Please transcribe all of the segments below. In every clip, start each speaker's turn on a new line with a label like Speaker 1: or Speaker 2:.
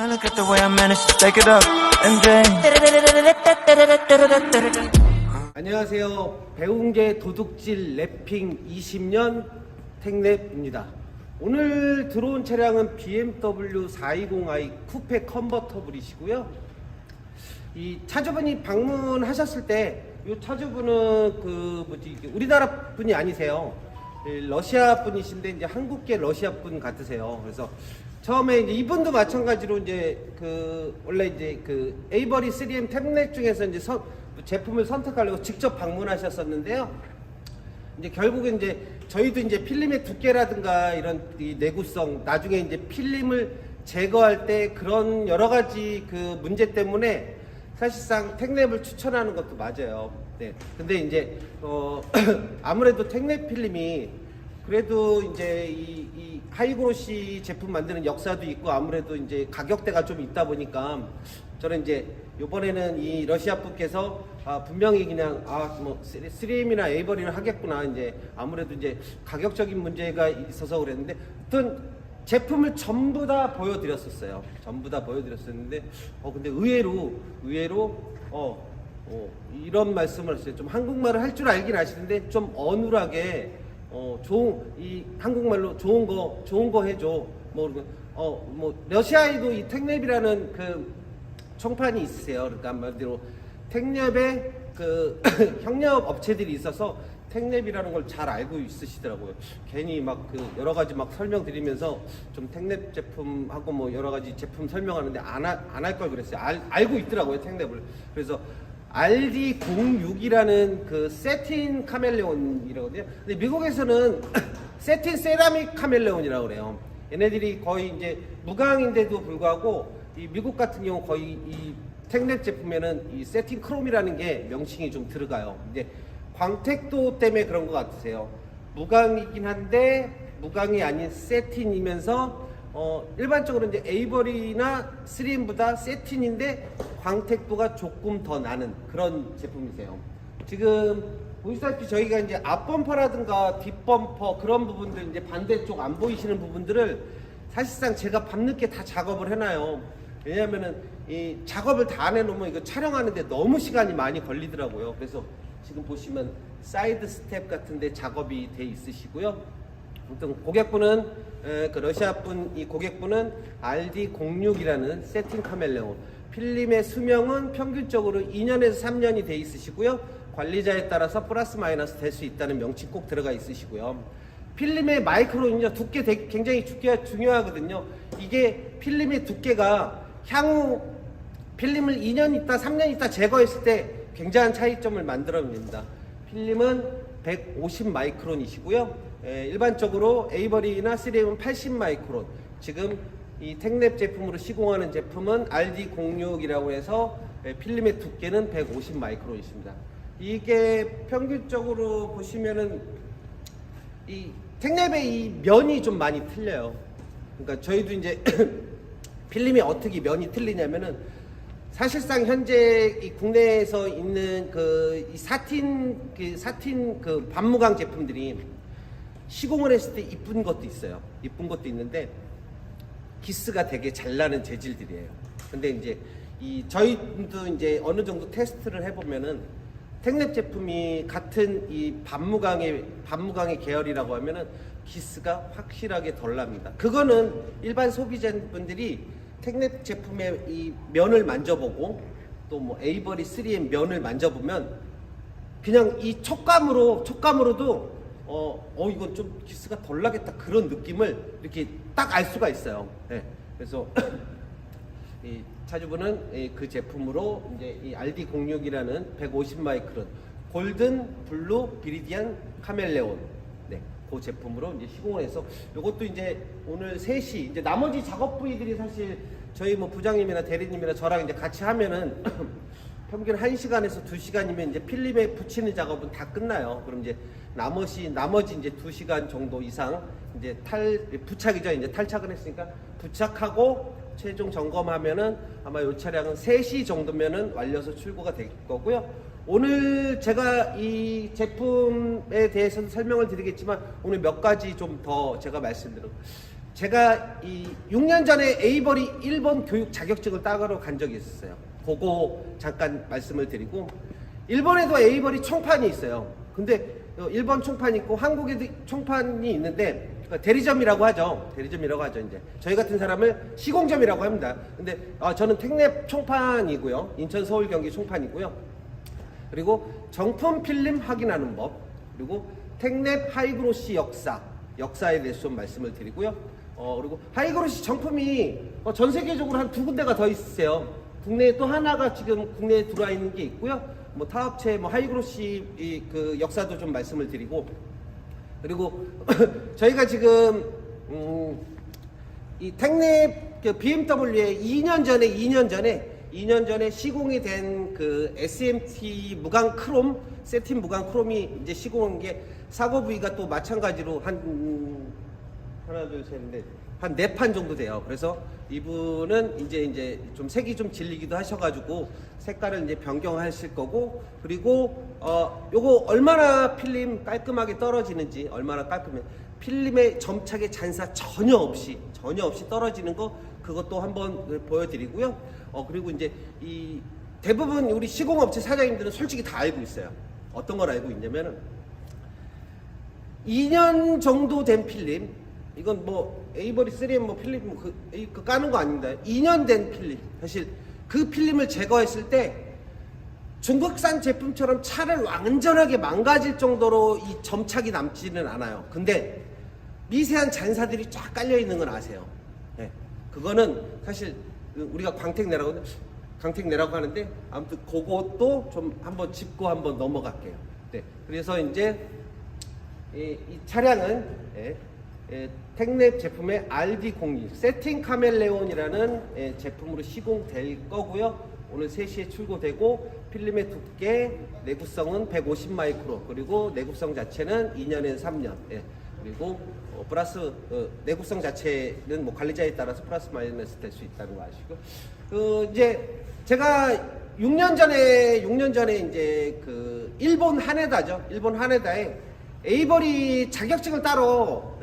Speaker 1: Look at the way I managed to stack it up and then
Speaker 2: 안녕하세요. 배운게 도둑질 랩핑 20년 택랩입니다. 오늘 들어온 차량은 BMW 420i 쿠페 컨버터블이시고요. 이 차주분이 방문하셨을 때 이 차주분은 우리나라 분이 아니세요. 러시아 분이신데 이제 한국계 러시아 분 같으세요. 그래서 처음에 이제 이분도 마찬가지로 이제 원래 이제 에이버리 3M 탭넷 중에서 이제 제품을 선택하려고 직접 방문하셨었는데요. 이제 결국엔 이제 저희도 이제 필름의 두께라든가 이런 이 내구성, 나중에 이제 필름을 제거할 때 그런 여러 가지 문제 때문에 사실상 택랩을 추천하는 것도 맞아요. 네. 근데 이제 아무래도 택랩 필름이 그래도 이제 이 하이그로시 제품 만드는 역사도 있고 아무래도 이제 가격대가 좀 있다 보니까 저는 이제 요번에는 이 러시아 분께서 분명히 그냥 3M이나 에이버리를 하겠구나, 이제 아무래도 이제 가격적인 문제가 있어서 그랬는데 어떤 제품을 전부 다 보여드렸었어요. 전부 다 보여드렸었는데 근데 의외로 이런 말씀을 하셨어요. 좀 한국말을 할 줄 알긴 아시는데 좀 어눌하게 이 한국말로 좋은 거 해줘. 러시아에도 이 택랩이라는 총판이 있으세요. 그러니까 한마디로 택랩에 협력 업체들이 있어서 택랩이라는 걸 잘 알고 있으시더라고요. 괜히 여러 가지 설명드리면서 좀 택랩 제품하고 여러 가지 제품 설명하는데 안 할 걸 그랬어요. 알고 있더라고요, 택랩을. 그래서 RD06이라는 세틴 카멜레온이라거든요. 근데 미국에서는 세틴 세라믹 카멜레온이라고 그래요. 얘네들이 거의 이제 무광인데도 불구하고 이 미국 같은 경우 거의 이 택랩 제품에는 이 세틴 크롬이라는 게 명칭이 좀 들어가요. 이제 광택도 때문에 그런 것 같으세요. 무광이긴 한데 무광이 아닌 세틴이면서 일반적으로 이제 에이버리나 3M보다 세틴인데 광택도가 조금 더 나는 그런 제품이세요. 지금 보시다시피 저희가 이제 앞범퍼라든가 뒷범퍼 그런 부분들, 이제 반대쪽 안 보이시는 부분들을 사실상 제가 밤늦게 다 작업을 해놔요. 왜냐면은 이 작업을 다 안 해놓으면 이거 촬영하는데 너무 시간이 많이 걸리더라고요. 그래서 지금 보시면 사이드 스텝 같은데 작업이 돼 있으시고요. 아무튼 고객분은 러시아 분, 이 고객분은 RD06이라는 세팅 카멜레온, 필름의 수명은 평균적으로 2년에서 3년이 돼 있으시고요. 관리자에 따라서 플러스 마이너스 될 수 있다는 명칭 꼭 들어가 있으시고요. 필름의 마이크론은요, 두께 굉장히 두께가 중요하거든요. 이게 필름의 두께가 향후 필름을 2년 있다 3년 있다 제거했을 때 굉장한 차이점을 만들어냅니다. 필름은 150 마이크론이시고요. 일반적으로 에이버리나 3M은 80 마이크론. 지금 이 택랩 제품으로 시공하는 제품은 RD06이라고 해서 필름의 두께는 150 마이크론이십니다. 이게 평균적으로 보시면은 이 택랩의 이 면이 좀 많이 틀려요. 그러니까 저희도 이제 필름이 어떻게 면이 틀리냐면은 사실상 현재 이 국내에서 있는 이 사틴 반무광 제품들이 시공을 했을 때 이쁜 것도 있어요. 이쁜 것도 있는데 기스가 되게 잘 나는 재질들이에요. 근데 이제 저희도 이제 어느 정도 테스트를 해보면은 택랩 제품이 같은 이 반무광의 계열이라고 하면은 기스가 확실하게 덜 납니다. 그거는 일반 소비자분들이 택랩 제품의 이 면을 만져보고 또 에이버리 3M 면을 만져보면 그냥 이 촉감으로도 이건 좀 기스가 덜 나겠다 그런 느낌을 이렇게 딱 알 수가 있어요. 네. 그래서 이 차주분은 그 제품으로 이제 이 RD06이라는 150 마이크론 골든 블루 비리디안 카멜레온, 네, 그 제품으로 이제 시공을 해서 이것도 이제 오늘 3시 이제 나머지 작업 부위들이 사실 저희 부장님이나 대리님이나 저랑 이제 같이 하면은 평균 1시간에서 2시간이면 이제 필름에 붙이는 작업은 다 끝나요. 그럼 이제 나머지 이제 2시간 정도 이상 이제 부착이죠. 이제 탈착을 했으니까 부착하고 최종 점검하면은 아마 이 차량은 3시 정도면은 완료서 출고가 될 거고요. 오늘 제가 이 제품에 대해서는 설명을 드리겠지만 오늘 몇 가지 좀 더 제가 말씀드릴게요. 제가 이 6년 전에 에이버리 일본 교육 자격증을 따러 간 적이 있었어요. 그거 잠깐 말씀을 드리고, 일본에도 에이버리 총판이 있어요. 근데 일본 총판이 있고 한국에도 총판이 있는데 대리점이라고 하죠. 대리점이라고 하죠. 이제 저희 같은 사람을 시공점이라고 합니다. 근데 저는 택랩 총판이고요. 인천, 서울, 경기 총판이고요. 그리고 정품 필름 확인하는 법, 그리고 택랩 하이그로시 역사에 대해서 좀 말씀을 드리고요. 그리고 하이그로시 정품이 전 세계적으로 한 2군데가 더 있어요. 국내에 또 하나가 지금 국내에 들어와 있는 게 있고요. 뭐 타업체 하이그로시 그 역사도 좀 말씀을 드리고, 그리고 저희가 지금 이 택랩 그 BMW에 2년 전에 시공이 된 그 SMT 무광 크롬, 세틴 무광 크롬이 이제 시공한 게 사고 부위가 또 마찬가지로 하나 둘 셋 넷 한 4판 정도 돼요. 그래서 이분은 이제 좀 색이 좀 질리기도 하셔가지고 색깔을 이제 변경하실 거고, 그리고 요거 얼마나 필름 깔끔하게 떨어지는지, 얼마나 깔끔해, 필름의 점착의 잔사 전혀 없이 떨어지는 거, 그것도 한번 보여드리고요. 그리고 이제 이 대부분 우리 시공업체 사장님들은 솔직히 다 알고 있어요. 어떤 걸 알고 있냐면은 2년 정도 된 필름, 이건 뭐 에이버리 3M 뭐 필름 그 까는 거 아닙니다. 2년 된 필름, 사실 그 필름을 제거했을 때 중국산 제품처럼 차를 완전하게 망가질 정도로 이 점착이 남지는 않아요. 근데 미세한 잔사들이 쫙 깔려 있는 건 아세요? 네. 그거는 사실 우리가 광택내라고 하는데, 아무튼 그것도 좀 한번 짚고 한번 넘어갈게요. 네. 그래서 이제 이 차량은 택랩 제품의 RD06 세팅 카멜레온이라는 제품으로 시공될 거고요. 오늘 3시에 출고되고, 필름의 두께, 내구성은 150 마이크로, 그리고 내구성 자체는 2년에서 3년. 그리고 플러스 내구성 자체는 뭐 관리자에 따라서 플러스 마이너스 될 수 있다는 거 아시고, 이제 제가 6년 전에 이제 그 일본 하네다에 에이버리 자격증을 따러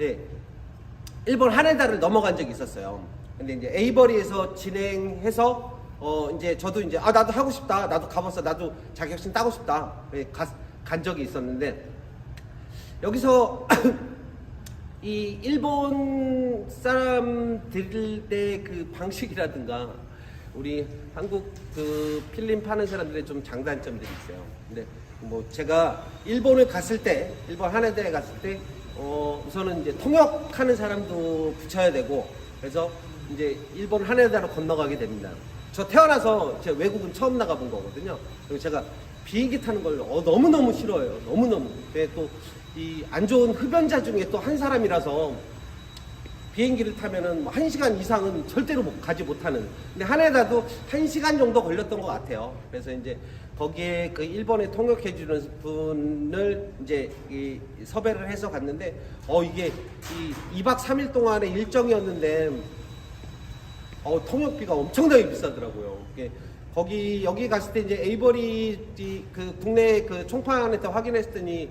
Speaker 2: 일본 하네다를 넘어간 적이 있었어요. 근데 이제 에이버리에서 진행해서 이제 저도 이제 나도 하고 싶다, 나도 가봤어, 나도 자격증 따고 싶다, 간 적이 있었는데, 여기서 이 일본 사람들의 그 방식이라든가 우리 한국 그 필름 파는 사람들의 좀 장단점들이 있어요. 근데 뭐 제가 일본을 갔을 때, 일본 하네다에 갔을 때 우선은 이제 통역하는 사람도 붙여야 되고, 그래서 이제 일본 하네다로 건너가게 됩니다. 저 태어나서 제가 외국은 처음 나가본 거거든요. 그리고 제가 비행기 타는 걸 너무너무 싫어해요. 너무너무. 근데 또 이 안 좋은 흡연자 중에 또 한 사람이라서 비행기를 타면은 1시간 이상은 절대로 가지 못하는. 근데 하네다도 1시간 정도 걸렸던 것 같아요. 그래서 이제 거기에 그 일본에 통역해주는 분을 이제 섭외를 해서 갔는데, 이게 2박 3일 동안의 일정이었는데, 통역비가 엄청나게 비싸더라고요. 여기 갔을 때 이제 에이버리 그 국내 그 총판한테 확인했더니,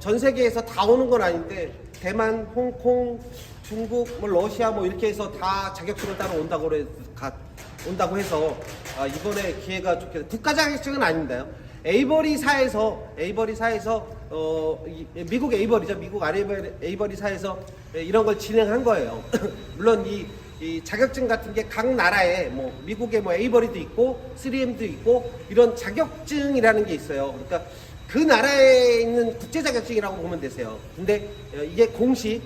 Speaker 2: 전 세계에서 다 오는 건 아닌데 대만, 홍콩, 중국, 뭐 러시아 뭐 이렇게 해서 다 자격증을 따러 온다고 해서 이번에 기회가 좋게, 국가 자격증은 아닙니다. 에이버리사에서 미국 에이버리죠. 미국 에이버리사에서 이런 걸 진행한 거예요. 물론 이 자격증 같은 게 각 나라에 뭐 미국에 뭐 에이버리도 있고 3M도 있고 이런 자격증이라는 게 있어요. 그러니까 그 나라에 있는 국제 자격증이라고 보면 되세요. 근데 이게 공식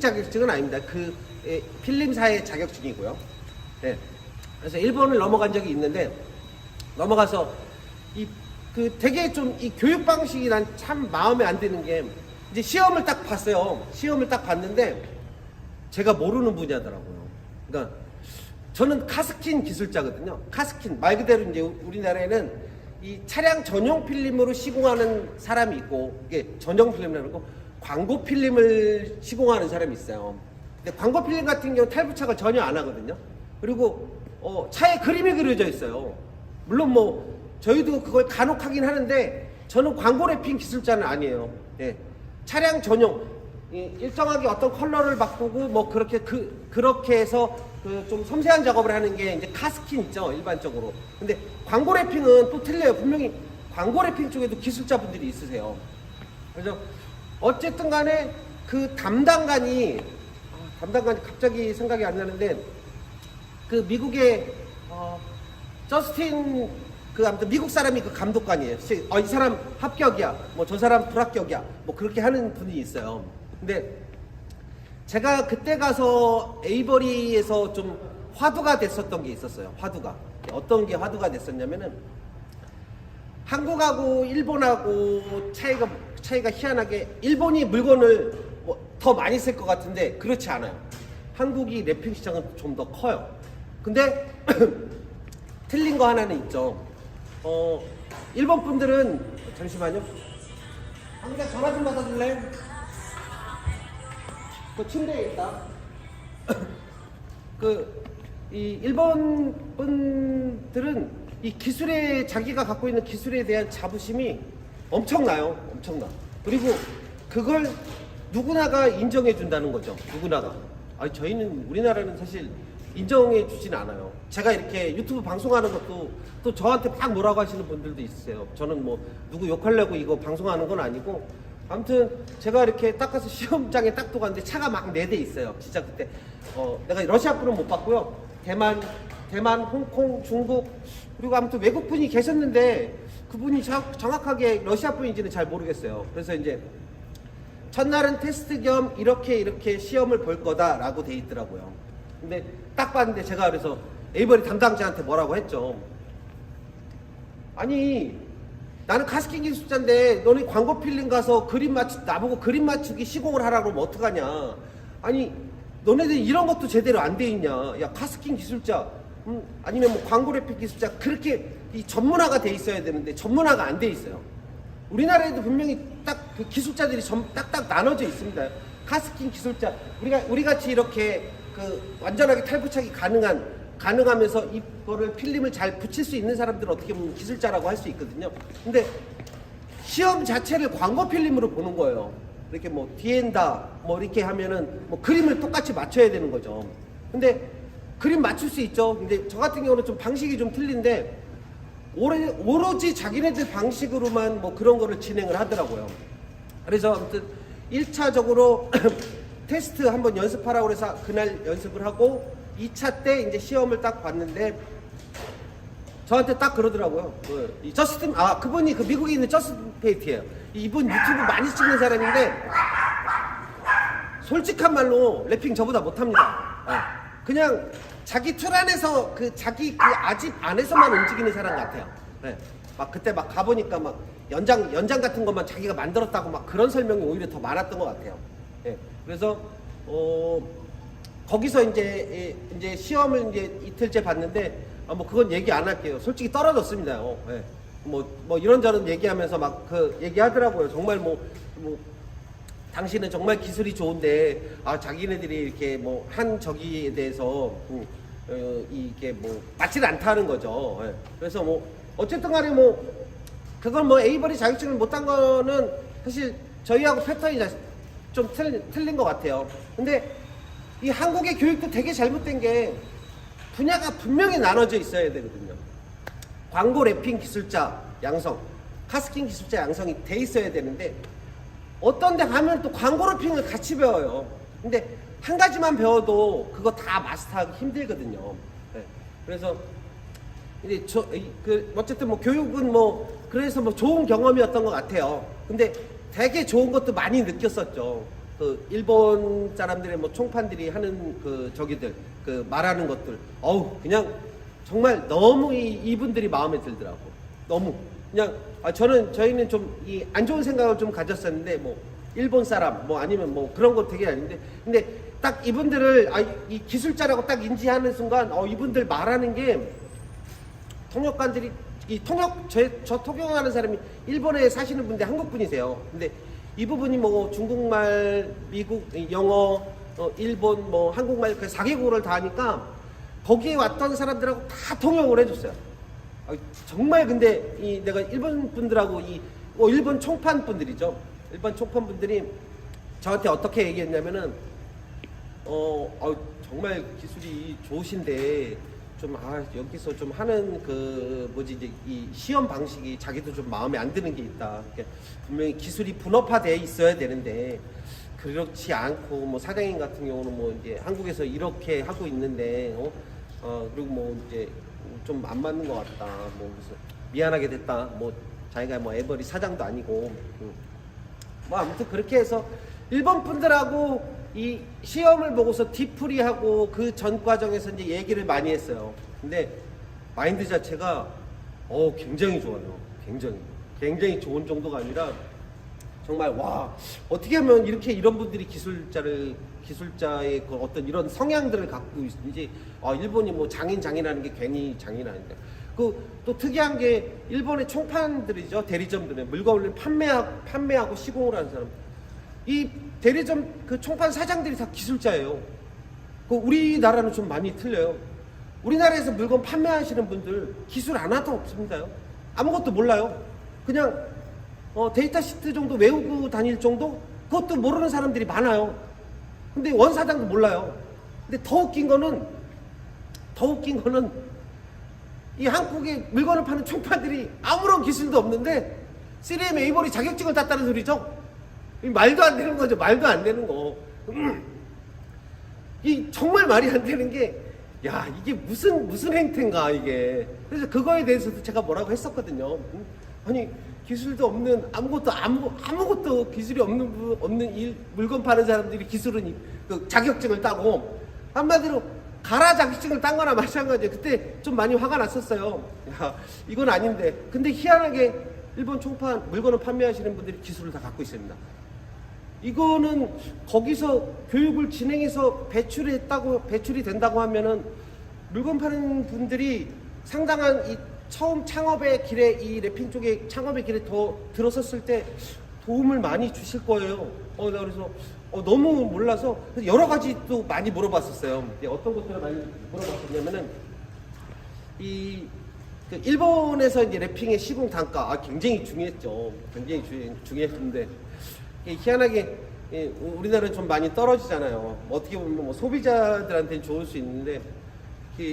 Speaker 2: 자격증은 아닙니다. 그 필름사의 자격증이고요. 네. 그래서 일본을 넘어간 적이 있는데, 넘어가서 되게 좀 이 교육 방식이 난 참 마음에 안 드는 게, 이제 시험을 딱 봤어요. 시험을 딱 봤는데 제가 모르는 분야더라고요. 그러니까 저는 카스킨 기술자거든요. 카스킨 말 그대로 이제 우리나라에는 이 차량 전용 필름으로 시공하는 사람이 있고, 이게 전용 필름이라는 거, 광고 필름을 시공하는 사람이 있어요. 근데 광고 필름 같은 경우 탈부착을 전혀 안 하거든요. 그리고 차에 그림이 그려져 있어요. 물론 뭐 저희도 그걸 간혹 하긴 하는데, 저는 광고 래핑 기술자는 아니에요. 차량 전용 일정하게 어떤 컬러를 바꾸고 뭐 그렇게 해서 그 좀 섬세한 작업을 하는 게 이제 카스킨 있죠, 일반적으로. 근데 광고 래핑은 또 틀려요. 분명히 광고 래핑 쪽에도 기술자분들이 있으세요. 그래서 어쨌든 간에 그 담당관이 갑자기 생각이 안 나는데, 그 미국의 저스틴, 아무튼 미국 사람이 그 감독관이에요. 이 사람 합격이야, 뭐 저 사람 불합격이야, 뭐 그렇게 하는 분이 있어요. 근데 제가 그때 가서 에이버리에서 좀 화두가 됐었던 게 있었어요. 화두가 어떤 게 화두가 됐었냐면은, 한국하고 일본하고 차이가 희한하게, 일본이 물건을 뭐 더 많이 쓸 것 같은데 그렇지 않아요. 한국이 랩핑 시장은 좀 더 커요. 근데 틀린 거 하나는 있죠. 일본 분들은, 잠시만요. 한국에 전화 좀 받아줄래? 그 침대에 있다. 이 일본 분들은 이 기술에, 자기가 갖고 있는 기술에 대한 자부심이 엄청나요. 엄청나. 그리고 그걸 누구나가 인정해 준다는 거죠. 누구나가. 저희는, 우리나라는 사실 인정해 주진 않아요. 제가 이렇게 유튜브 방송하는 것도 또 저한테 막 뭐라고 하시는 분들도 있으세요. 저는 뭐 누구 욕하려고 이거 방송하는 건 아니고, 아무튼 제가 이렇게 딱 가서 시험장에 딱 들어갔는데 차가 막 4대 있어요. 진짜 그때 내가 러시아 분은 못 봤고요. 대만, 홍콩, 중국, 그리고 아무튼 외국 분이 계셨는데 그분이 정확하게 러시아 분인지는 잘 모르겠어요. 그래서 이제 첫날은 테스트 겸 이렇게 시험을 볼 거다라고 돼 있더라고요. 근데 딱 봤는데 제가 그래서 에이버리 담당자한테 뭐라고 했죠. 아니, 나는 카스킨 기술자인데 너네 광고 필름 가서 나보고 그림 맞추기 시공을 하라고 그러면 어떡하냐. 아니, 너네들 이런 것도 제대로 안 돼 있냐. 야, 카스킨 기술자, 아니면 뭐 광고 래핑 기술자, 그렇게 이 전문화가 돼 있어야 되는데 전문화가 안 돼 있어요. 우리나라에도 분명히 딱 그 기술자들이 딱딱 나눠져 있습니다. 카스킨 기술자, 우리 같이 이렇게 완전하게 탈부착이 가능하면서 이거를 필름을 잘 붙일 수 있는 사람들은 어떻게 보면 기술자라고 할 수 있거든요. 근데 시험 자체를 광고 필름으로 보는 거예요. 이렇게 뭐 디엔다 뭐 이렇게 하면은 뭐 그림을 똑같이 맞춰야 되는 거죠. 근데 그림 맞출 수 있죠. 근데 저 같은 경우는 좀 방식이 좀 틀린데, 오로지 자기네들 방식으로만 뭐 그런 거를 진행을 하더라고요. 그래서 아무튼 1차적으로 테스트 한번 연습하라고 그래서 그날 연습을 하고, 2차 때 이제 시험을 딱 봤는데 저한테 딱 그러더라고요. 이 저스틴, 그분이 그 미국에 있는 저스틴 페이트예요. 이분 유튜브 많이 찍는 사람인데 솔직한 말로 래핑 저보다 못합니다. 그냥 자기 틀 안에서 자기 아집 안에서만 움직이는 사람 같아요. 막 그때 막 가보니까 막 연장 같은 것만 자기가 만들었다고 막 그런 설명이 오히려 더 많았던 것 같아요. 그래서 거기서 이제 시험을 이제 이틀째 봤는데, 뭐 그건 얘기 안 할게요. 솔직히 떨어졌습니다. 뭐 이런저런 얘기하면서 막 얘기하더라고요. 정말 뭐 당신은 정말 기술이 좋은데 자기네들이 이렇게 뭐 한 저기에 대해서 이게 뭐 맞지를 않다는 거죠. 그래서 뭐 어쨌든 간에 뭐 그건 뭐 에이버리 자격증을 못한 거는 사실 저희하고 패턴이 좀 틀린 것 같아요. 근데 이 한국의 교육도 되게 잘못된 게, 분야가 분명히 나눠져 있어야 되거든요. 광고 래핑 기술자 양성, 카스킨 기술자 양성이 돼 있어야 되는데, 어떤 데 가면 또 광고 래핑을 같이 배워요. 근데 한 가지만 배워도 그거 다 마스터하기 힘들거든요. 그래서 이제 어쨌든 뭐 교육은 뭐 그래서 뭐 좋은 경험이었던 것 같아요. 근데 되게 좋은 것도 많이 느꼈었죠. 일본 사람들의 뭐 총판들이 하는 저기들 말하는 것들, 그냥 정말 너무 이분들이 마음에 들더라고. 너무 그냥 저희는 좀 안 좋은 생각을 좀 가졌었는데, 뭐 일본 사람 뭐 아니면 뭐 그런 거 되게 아닌데, 근데 딱 이분들을 이 기술자라고 딱 인지하는 순간 이분들 말하는 게, 통역관들이 저 통역하는 사람이 일본에 사시는 분인데 한국 분이세요. 근데 이 부분이 뭐 중국말, 미국 영어, 일본 뭐 한국말 4개국어를 다 하니까 거기에 왔던 사람들하고 다 통역을 해줬어요. 정말. 근데 내가 일본 분들하고 일본 총판 분들이죠. 일본 총판 분들이 저한테 어떻게 얘기했냐면은 정말 기술이 좋으신데 좀 여기서 좀 하는 그 뭐지 이제 이 시험 방식이 자기도 좀 마음에 안 드는 게 있다. 그러니까 분명히 기술이 분업화돼 있어야 되는데 그렇지 않고 뭐 사장님 같은 경우는 뭐 이제 한국에서 이렇게 하고 있는데 그리고 뭐 이제 좀 안 맞는 것 같다. 뭐 그래서 미안하게 됐다. 뭐 자기가 뭐 에버리 사장도 아니고 뭐 아무튼 그렇게 해서 일본 분들하고 이 시험을 보고서 뒤풀이하고 그 전 과정에서 이제 얘기를 많이 했어요. 근데 마인드 자체가 굉장히 좋아요. 굉장히 좋은 정도가 아니라 정말 와 어떻게 하면 이렇게 이런 분들이 기술자의 그 어떤 이런 성향들을 갖고 있는지 일본이 뭐 장인하는 게 괜히 장인 아닌데 그 또 특이한 게 일본의 총판들이죠. 대리점들에 물건을 판매하고 시공을 하는 사람 이 대리점 그 총판 사장들이 다 기술자예요. 그 우리나라는 좀 많이 틀려요. 우리나라에서 물건 판매하시는 분들 기술 하나도 없습니다요. 아무것도 몰라요. 그냥 데이터 시트 정도 외우고 다닐 정도? 그것도 모르는 사람들이 많아요. 근데 원사장도 몰라요. 근데 더 웃긴 거는 이 한국에 물건을 파는 총판들이 아무런 기술도 없는데 3M 에이버리 자격증을 땄다는 소리죠. 말도 안 되는 거죠. 말도 안 되는 거. 이 정말 말이 안 되는 게, 이게 무슨 행태인가, 이게. 그래서 그거에 대해서도 제가 뭐라고 했었거든요. 아니, 기술도 없는, 아무것도 기술이 없는 물건 파는 사람들이 기술은, 그 자격증을 따고, 한마디로, 가라 자격증을 딴 거나 마찬가지예요. 그때 좀 많이 화가 났었어요. 이건 아닌데. 근데 희한하게, 일본 총판, 물건을 판매하시는 분들이 기술을 다 갖고 있습니다. 이거는 거기서 교육을 진행해서 배출이 된다고 하면은 물건 파는 분들이 상당한 이 처음 창업의 길에 이 랩핑 쪽에 창업의 길에 더 들어섰을 때 도움을 많이 주실 거예요. 나 그래서 너무 몰라서 여러 가지 또 많이 물어봤었어요. 어떤 것들을 많이 물어봤었냐면은 그 일본에서 이제 랩핑의 시공 단가 굉장히 중요했죠. 굉장히 중요했는데 희한하게 우리나라는 좀 많이 떨어지잖아요. 어떻게 보면 뭐 소비자들한테는 좋을 수 있는데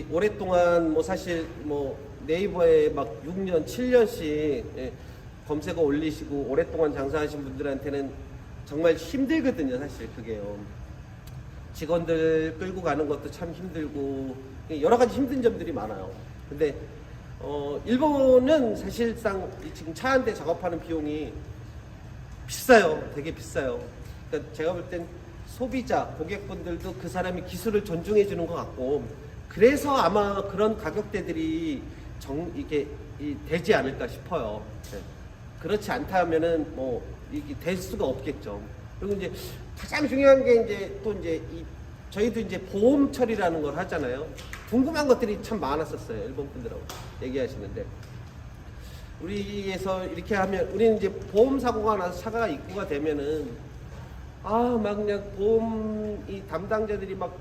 Speaker 2: 오랫동안 뭐 사실 뭐 네이버에 막 6년, 7년씩 검색어 올리시고 오랫동안 장사하신 분들한테는 정말 힘들거든요. 사실 그게요. 직원들 끌고 가는 것도 참 힘들고 여러 가지 힘든 점들이 많아요. 근데 일본은 사실상 지금 차 한 대 작업하는 비용이 비싸요. 되게 비싸요. 그러니까 제가 볼 땐 소비자, 고객분들도 그 사람이 기술을 존중해 주는 것 같고 그래서 아마 그런 가격대들이 이게 되지 않을까 싶어요. 네. 그렇지 않다면은 뭐 이게 될 수가 없겠죠. 그리고 이제 가장 중요한 게 이제 또 이제 저희도 이제 보험 처리라는 걸 하잖아요. 궁금한 것들이 참 많았었어요. 일본 분들하고 얘기하시는데. 우리에서 이렇게 하면 우리는 이제 보험 사고가 나서 차가 입고가 되면은 막 그냥 보험 이 담당자들이 막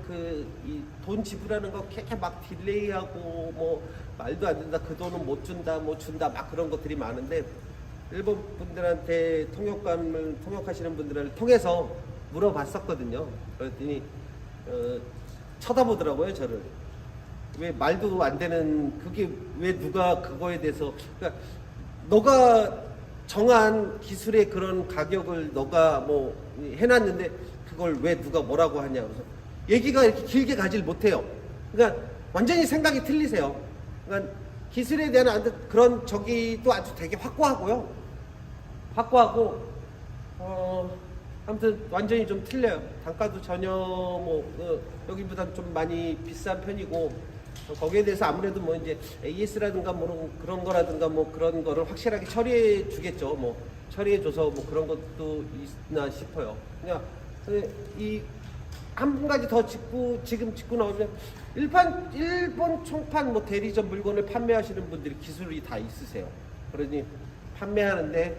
Speaker 2: 이 돈 지불하는 거 캐캐 막 딜레이하고 뭐 말도 안 된다 그 돈은 못 준다 뭐 준다 막 그런 것들이 많은데 일본 분들한테 통역하시는 분들을 통해서 물어봤었거든요. 그랬더니 쳐다보더라고요 저를. 왜 말도 안 되는 그게 왜 누가 그거에 대해서 그러니까 너가 정한 기술의 그런 가격을 너가 뭐 해놨는데 그걸 왜 누가 뭐라고 하냐 그래서 얘기가 이렇게 길게 가질 못해요. 그러니까 완전히 생각이 틀리세요. 그러니까 기술에 대한 그런 저기도 아주 되게 확고하고요. 확고하고 아무튼 완전히 좀 틀려요. 단가도 전혀 뭐 여기보다 좀 많이 비싼 편이고 거기에 대해서 아무래도 뭐 이제 AS라든가 뭐 그런 거라든가 뭐 그런 거를 확실하게 처리해 주겠죠. 뭐 처리해 줘서 뭐 그런 것도 있나 싶어요. 그냥 이 한 가지 더 지금 짚고 나오면 일본 총판 뭐 대리점 물건을 판매하시는 분들이 기술이 다 있으세요. 그러니 판매하는데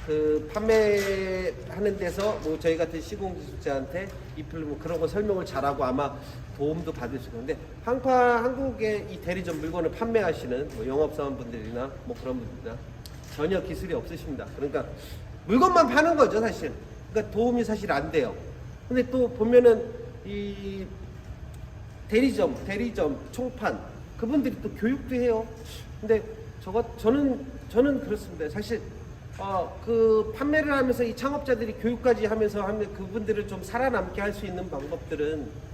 Speaker 2: 그 판매하는 데서 뭐 저희 같은 시공 기술자한테 뭐 그런 거 설명을 잘하고 아마 도움도 받으실 건데 한국의 이 대리점 물건을 판매하시는 뭐 영업사원분들이나 뭐 그런 분들이나 전혀 기술이 없으십니다. 그러니까 물건만 파는 거죠 사실. 그러니까 도움이 사실 안 돼요. 근데 또 보면은 이 대리점, 총판 그분들이 또 교육도 해요. 근데 저는 그렇습니다. 사실 그 판매를 하면서 이 창업자들이 교육까지 하면서 하면 그분들을 좀 살아남게 할 수 있는 방법들은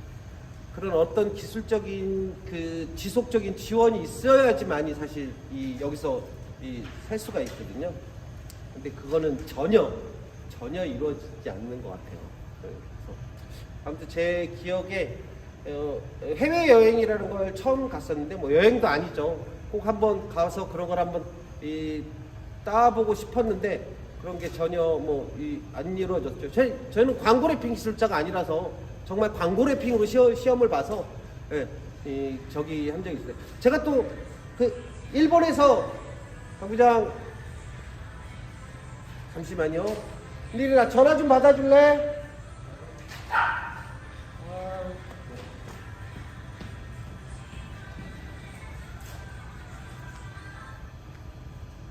Speaker 2: 그런 어떤 기술적인 그 지속적인 지원이 있어야지만이 사실 여기서 살 수가 있거든요. 근데 그거는 전혀 이루어지지 않는 것 같아요. 그래서 아무튼 제 기억에 해외 여행이라는 걸 처음 갔었는데 뭐 여행도 아니죠. 꼭 한번 가서 그런 걸 한번 따보고 싶었는데 그런 게 전혀 안 이루어졌죠. 저는 광고 래핑 기술자가 아니라서 정말 광고 래핑으로 시험을 봐서 저기 한 적이 있어요. 제가 또 그 일본에서 부장 잠시만요. 리리나 전화 좀 받아줄래?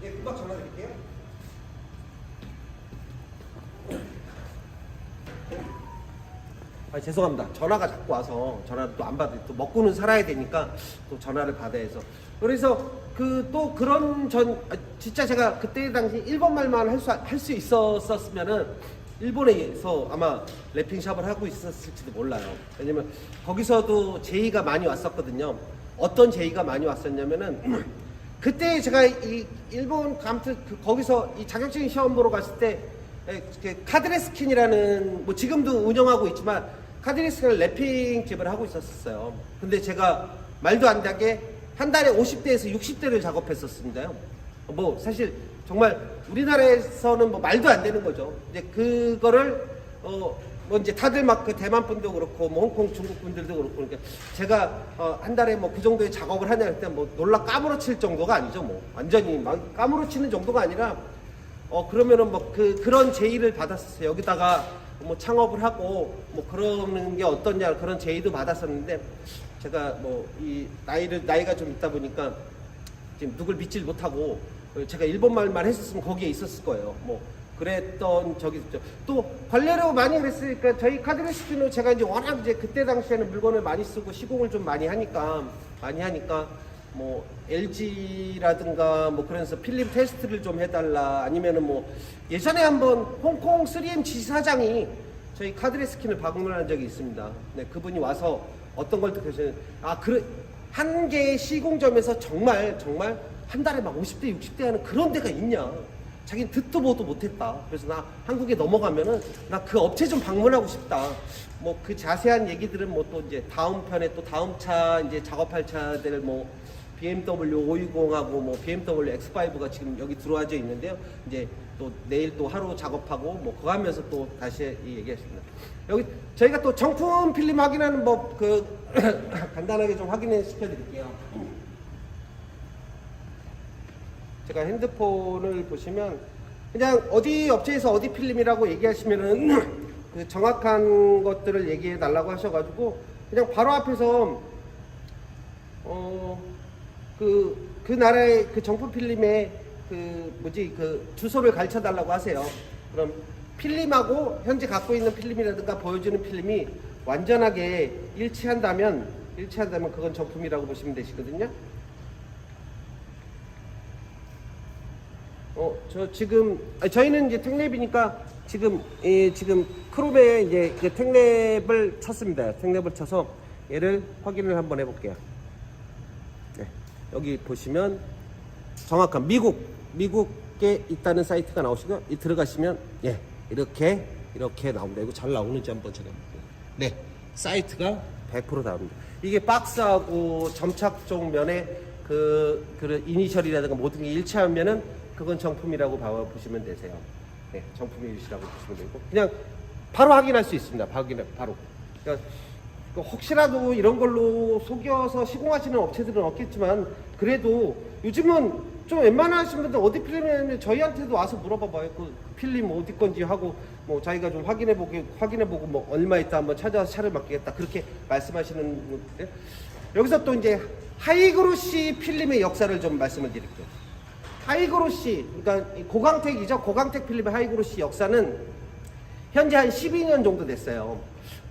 Speaker 2: 예, 금방 전화 드릴게요. 죄송합니다. 전화가 자꾸 와서 전화를 또 안 받아요. 또 먹고는 살아야 되니까 또 전화를 받아야 해서. 그래서 또 그런 진짜 제가 그때 당시 일본말만 할 수 있었으면은 일본에서 아마 래핑샵을 하고 있었을지도 몰라요. 왜냐면 거기서도 제의가 많이 왔었거든요. 어떤 제의가 많이 왔었냐면은 그때 제가 이 일본 아무튼 거기서 이 자격증 시험 보러 갔을 때 카드레스킨이라는 뭐 지금도 운영하고 있지만 카드레스킨 래핑집을 하고 있었어요. 근데 제가 말도 안 되게 한 달에 50대에서 60대를 작업했었습니다요. 뭐 사실 정말 우리나라에서는 뭐 말도 안 되는 거죠. 이제 그거를 뭐 이제 다들 막 그 대만 분도 그렇고 뭐 홍콩 중국 분들도 그렇고 그러니까 제가 한 달에 뭐 그 정도의 작업을 하냐 할 때 뭐 놀라 까무러칠 정도가 아니죠. 뭐 완전히 막 까무러치는 정도가 아니라 그러면은 뭐 그런 제의를 받았었어요. 여기다가 뭐 창업을 하고 뭐 그러는 게 어떠냐 그런 제의도 받았었는데 제가 뭐 이 나이가 좀 있다 보니까 지금 누굴 믿질 못하고 제가 일본말만 했었으면 거기에 있었을 거예요. 뭐 그랬던 적이 있죠. 또 관례로 많이 그랬으니까 저희 카드레스키는 제가 이제 워낙 이제 그때 당시에는 물건을 많이 쓰고 시공을 좀 많이 하니까 뭐 LG라든가 뭐 그래서 필름 테스트를 좀 해달라 아니면은 뭐 예전에 한번 홍콩 3M 지사장이 저희 카드레스킨을 방문한 적이 있습니다. 네, 그분이 와서 어떤 걸 듣고서는 한 개의 시공점에서 정말 한 달에 막 50대 60대 하는 그런 데가 있냐. 자기는 듣도 보도 못했다. 그래서 나 한국에 넘어가면은 나 그 업체 좀 방문하고 싶다. 뭐 그 자세한 얘기들은 뭐 또 이제 다음 편에 또 다음 차 이제 작업할 차들 뭐 BMW 520하고 뭐 BMW X5가 지금 여기 들어와져 있는데요. 이제 또 내일 또 하루 작업하고 뭐 그거 하면서 또 다시 얘기하십니다. 여기 저희가 또 정품 필름 확인하는 법 간단하게 좀 확인해 시켜드릴게요. 제가 핸드폰을 보시면 그냥 어디 업체에서 어디 필름이라고 얘기하시면은 그 정확한 것들을 얘기해 달라고 하셔가지고 그냥 바로 앞에서 그 나라의 그 정품 필름의 그 주소를 가르쳐 달라고 하세요. 그럼 필름하고 현재 갖고 있는 필름이라든가 보여주는 필름이 완전하게 일치한다면 그건 정품이라고 보시면 되시거든요. 저희는 이제 텍랩이니까 지금 크롬에 이제 그 텍랩을 쳤습니다. 텍랩을 쳐서 얘를 확인을 한번 해볼게요. 네, 여기 보시면 정확한 미국에 있다는 사이트가 나오시고 들어가시면 예 이렇게 나옵니다. 이거 잘 나오는지 한번 제가 볼게요. 네, 사이트가 100% 나옵니다. 이게 박스하고 점착종 면에 그 이니셜이라든가 모든 게 일치하면은 그건 정품이라고 보시면 되세요. 네, 정품이시라고 보시면 되고 그냥 바로 확인할 수 있습니다. 바로. 그러니까 혹시라도 이런 걸로 속여서 시공하시는 업체들은 없겠지만 그래도 요즘은 좀 웬만하신 분들 어디 필름이냐면 저희한테도 와서 물어봐봐요. 그 필름 어디 건지 하고 뭐 자기가 좀 확인해보고 뭐 얼마 있다 한번 찾아서 차를 맡기겠다 그렇게 말씀하시는 분들. 여기서 또 이제 하이그로시 필름의 역사를 좀 말씀을 드릴게요. 하이그로시, 그러니까 고광택이죠. 고광택 필름의 하이그로시 역사는 현재 한 12년 정도 됐어요.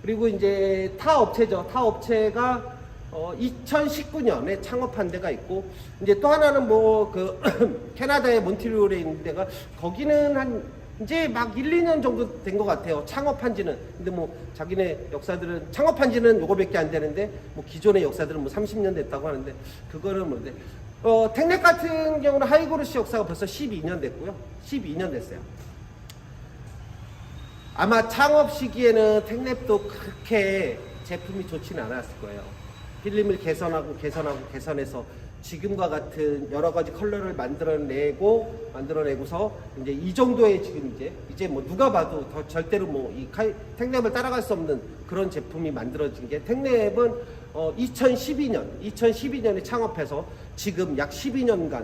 Speaker 2: 그리고 이제 타 업체죠. 타 업체가 2019년에 창업한 데가 있고, 이제 또 하나는 뭐 그 캐나다의 몬트리올에 있는 데가, 거기는 한 이제 막 1, 2년 정도 된 것 같아요. 창업한 지는. 근데 뭐 자기네 역사들은, 창업한 지는 요거밖에 안 되는데, 뭐 기존의 역사들은 뭐 30년 됐다고 하는데, 그거는 뭔데. 텍넷 같은 경우는 하이그로시 역사가 벌써 12년 됐고요. 12년 됐어요. 아마 창업 시기에는 텍넷도 그렇게 제품이 좋지는 않았을 거예요. 필름을 개선해서 지금과 같은 여러 가지 컬러를 만들어내고서 이제 이 정도의 지금 이제 뭐 누가 봐도 더 절대로 뭐 이 텍랩을 따라갈 수 없는 그런 제품이 만들어진 게, 텍랩은 2012년에 창업해서 지금 약 12년간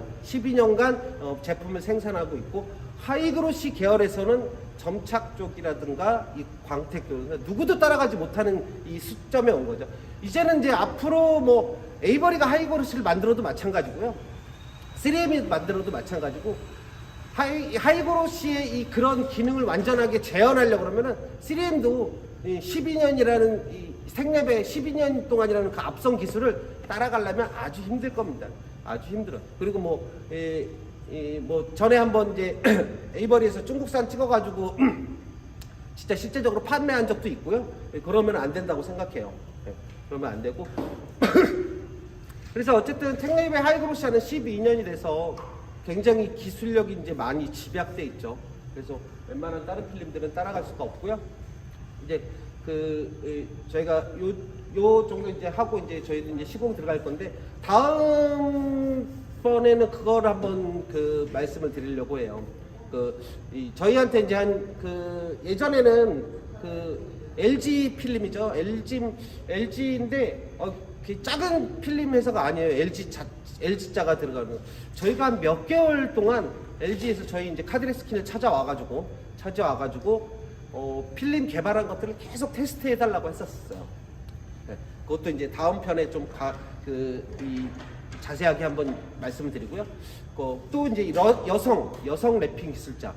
Speaker 2: 제품을 생산하고 있고, 하이그로시 계열에서는 점착 쪽이라든가 이 광택 쪽, 누구도 따라가지 못하는 이 수점에 온 거죠. 이제는 이제 앞으로 뭐 에이버리가 하이그로시를 만들어도 마찬가지고요, 3M이 만들어도 마찬가지고, 하이그로시의 이 그런 기능을 완전하게 재현하려고 그러면은 3M도 12년이라는 이 생랩의 12년 동안이라는 그 앞선 기술을 따라가려면 아주 힘들 겁니다. 아주 힘들어. 그리고 뭐 전에 한번 이제 에이버리에서 중국산 찍어가지고 진짜 실제적으로 판매한 적도 있고요. 그러면 안 된다고 생각해요. 그러면 안 되고. 그래서 어쨌든 텍랩의 하이그로시아는 12년이 돼서 굉장히 기술력이 이제 많이 집약돼 있죠. 그래서 웬만한 다른 필름들은 따라갈 수가 없고요. 이제 저희가 요 정도 이제 하고 이제 저희도 이제 시공 들어갈 건데, 다음 번에는 그걸 한번 말씀을 드리려고 해요. 저희한테 이제 예전에는 LG 필름이죠. LG인데 작은 필름 회사가 아니에요. LG자가 들어가는. 저희가 한 몇 개월 동안 LG에서 저희 이제 카드레스킨을 찾아와가지고 필름 개발한 것들을 계속 테스트해 달라고 했었어요. 네, 그것도 이제 다음 편에 좀 자세하게 한번 말씀을 드리고요. 또 이제 여성 랩핑 기술자.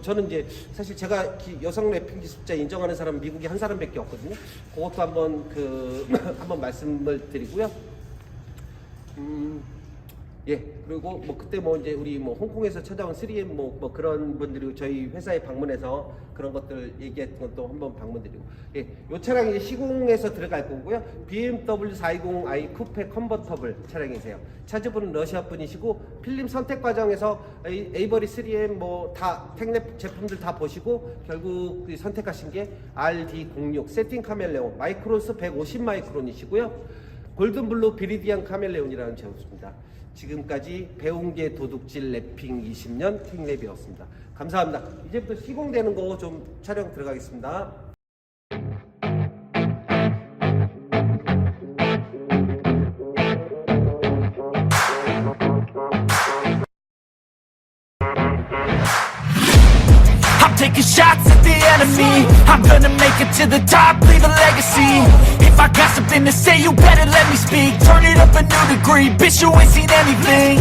Speaker 2: 저는 이제 사실 제가 여성 랩핑 기술자 인정하는 사람은 미국에 한 사람밖에 없거든요. 그것도 한번 한번 말씀을 드리고요. 예, 그리고 그때 이제 우리 홍콩에서 찾아온 3M 그런 분들이 저희 회사에 방문해서 그런 것들 얘기했던 것도 한번 방문드리고, 예, 요 차량이 시공해서 들어갈 거고요. BMW 420i 쿠페 컨버터블 차량이세요. 차주분은 러시아 분이시고, 필름 선택 과정에서 에이버리 3M 다 텍랩 제품들 다 보시고 결국 선택하신 게 RD06 세팅 카멜레온 마이크론스 150 마이크론이시고요. 골든블루 비리디안 카멜레온이라는 제품입니다. 지금까지 배운 게 도둑질 랩핑 20년 텍랩이었습니다. 감사합니다. 이제부터 시공되는 거 좀 촬영 들어가겠습니다.
Speaker 1: I'm taking shots at the enemy. I'm gonna make it to the top, leave a legacy. If I got something to say, you better let me speak. Turn it up a new degree, bitch, you ain't seen anything.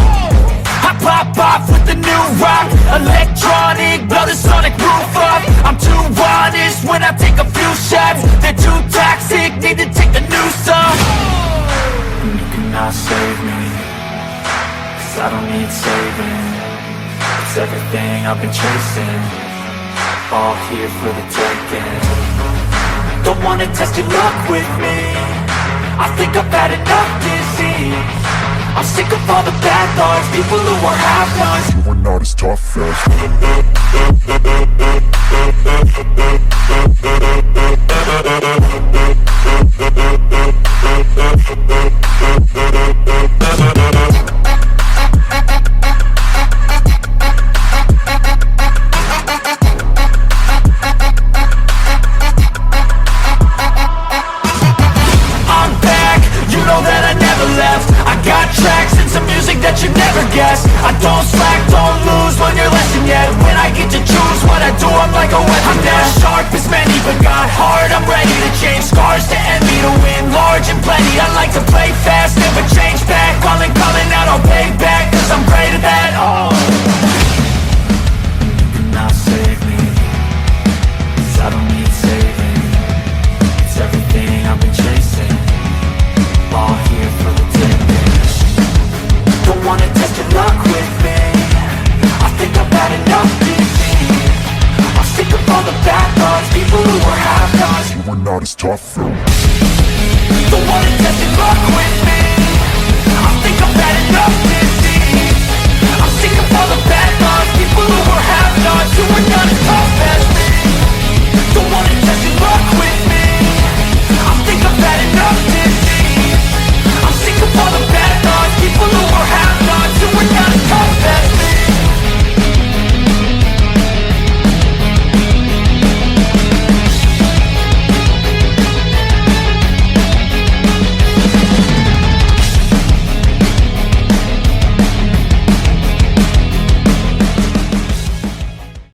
Speaker 1: I pop off with the new rock, electronic, blow the sonic roof up. I'm too honest when I take a few shots. They're too toxic, need to take the noose off. And you cannot save me, 'cause I don't need saving. It's everything I've been chasing, all here for the taking. Don't wanna test your luck with me, I think I've had enough disease. I'm sick of all the bad thoughts, people who are half-nots. You are not as tough as I don't slack, don't lose, learn your lesson yet. When I get to choose what I do, I'm like a weapon. I'm not sharp as many, but got hard, I'm ready to change. Scars to envy, to win large and plenty. I like to play fast, never change back.
Speaker 3: not as tough.
Speaker 1: The world